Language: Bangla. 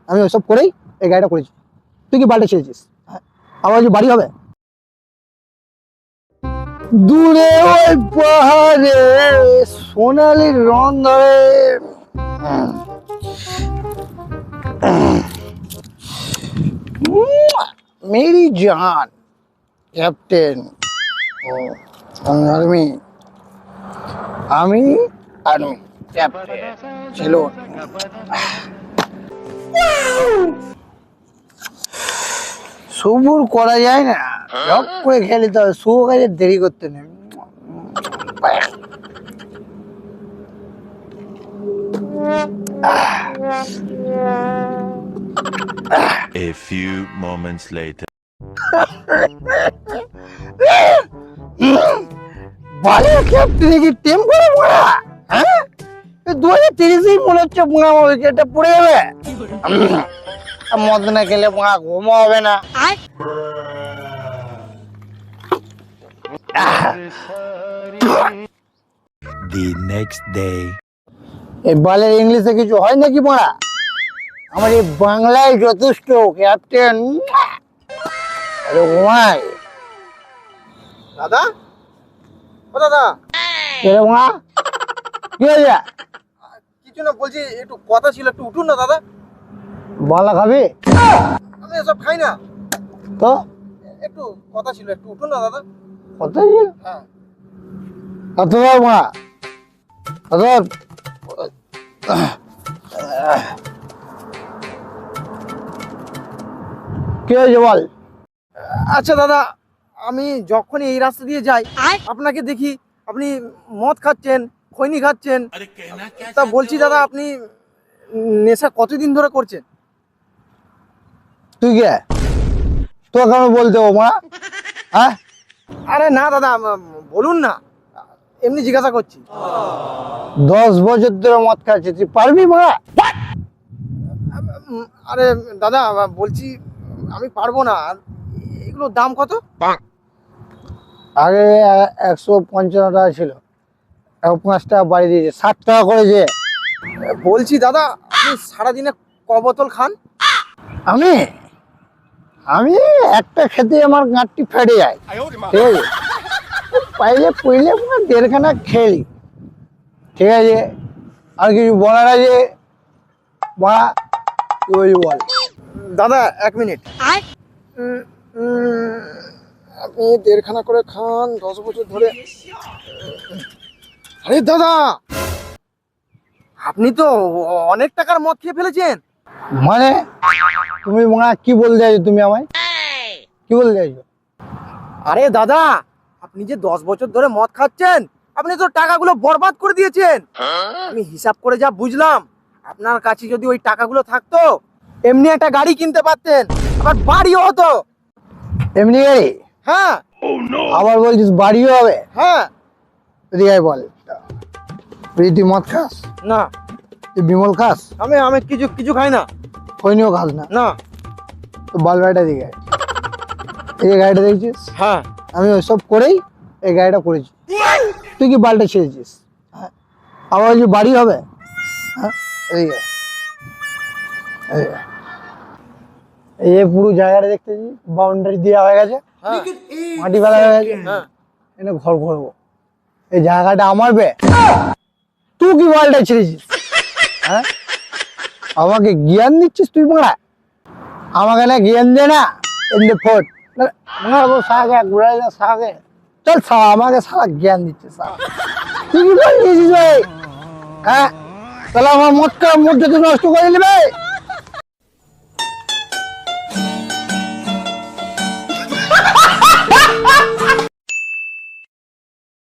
আমি ওইসব করেই এই গাড়িটা করেছি। তুই কি বালটা ছেড়েছিস? আমার যে বাড়ি হবে দূরে ওই পাহাড়ে সোনালি রং ধরে মেরি জান ক্যাপ্টেন ও আর্মি আমি আর্মি ক্যাপ্টেন ছিল। সবুর করা যায় না, জব করে খেলে তো শুভ কাজে দেরি করতে নেই। A few moments later. বলে ক্যাপ্টেন কি টেম করে পড়া? হ্যাঁ 2030 মনে হচ্ছে পোঙা এটা পড়ে যাবে। মদ না খেলে পোঙা ঘুমো হবে না। The next day. এই বলে ইংলিশে কিছু হয় নাকি পড়া? আমার এই বাংলায় যথেষ্ট ক্যাপ্টেন। আরে ঘুমাই দাদা, ও দাদা, এরে মা কি হয়েছে? কিছু না, বলছি একটু কথা ছিল, একটু উঠুন না দাদা। বলা খাবি আমি এসব খাই না, তো? একটু কথা ছিল, একটু উঠুন না দাদা। কত ছিল? হ্যাঁ, কত মা কত? কি হয়েছে বল? আচ্ছা দাদা, আমি যখনই এই রাস্তা দিয়ে যাই আপনাকে দেখি আপনি মদ খাচ্ছেন, খৈনি খাচ্ছেন। তা বলছি দাদা, আপনি নেশা কতদিন ধরে করছেন? তুই কে? তো কেন বলতে ও মা? হ্যাঁ আরে না দাদা, বলুন না, এমনি জিজ্ঞাসা করছি। 10 বছর ধরে মদ খাচ্ছিস, তুই পারবি মা? আরে দাদা, বলছি আমি পারবো না। আর এগুলোর দাম কত? আগে 155 টাকা ছিল, এখন 5 টাকা বাড়িয়ে দিয়েছে, 60 টাকা করেছে। বলছি দাদা, আপনি সারাদিনে ক বোতল খান? আমি আমি একটা খেতে আমার গাঁটটি ফেটে যায়, ঠিক আছে? পাইলে পইলে 1.5খানা খেলি, ঠিক আছে? আর কিছু বলার আছে বলা? তুই বল। দাদা 1 মিনিট। আপনি 1.5খানা করে খান 10 বছর ধরে। আরে দাদা, আপনি তো অনেক টাকার মদ খেয়ে ফেলেছেন। মানে তুমি মা কি বলতে চাইছো? তুমি আমায় কি বলতে চাইছো? আরে দাদা, আপনি যে 10 বছর ধরে মদ খাচ্ছেন, আপনি তো টাকাগুলো বরবাদ করে দিয়েছেন। আমি হিসাব করে যা বুঝলাম, আপনার কাছে যদি ওই টাকাগুলো থাকতো, এমনি একটা গাড়ি কিনতে পারতেন, আবার বাড়িও হতো। এমনি গাড়ি? হ্যাঁ আবার বলছিস বাড়িও হবে? হ্যাঁ। এদিকে আয় বল, তুই মদ খাস? না, তুই বিমল খাস? আমি আমি কিছু কিছু খাই না। খৈনিও খাস না? না। তো বল গাড়িটা দিকে আয়। এই যে গাড়িটা দেখছিস, হ্যাঁ, আমি ওইসব করেই এই গাড়িটা করেছি। তুই কি বালটা ছেড়েছিস? হ্যাঁ আবার যে বাড়ি হবে? হ্যাঁ এদিকে আয়। এদিকে আয়। এই যে পুরো জায়গাটা দেখতেছি, বাউন্ডারি দেওয়া হয়ে গেছে, হ্যাঁ, মাটি ফেলা হয়ে গেছে, হ্যাঁ। এনে ঘর করবো। এই জায়গাটা আমার বে, তুই কি বালটা ছেড়েছিস? হ্যাঁ আমাকে জ্ঞান দিচ্ছিস তুই মারা? আমাকে না জ্ঞান দে না, এমনি ফোট সাগে ঘুরে সাগে চল সা, আমাকে সারা জ্ঞান দিচ্ছে সারা। তুই কি বলছিস ভাই? হ্যাঁ তাহলে আমার মদটা মধ্যে নষ্ট করে নেবে।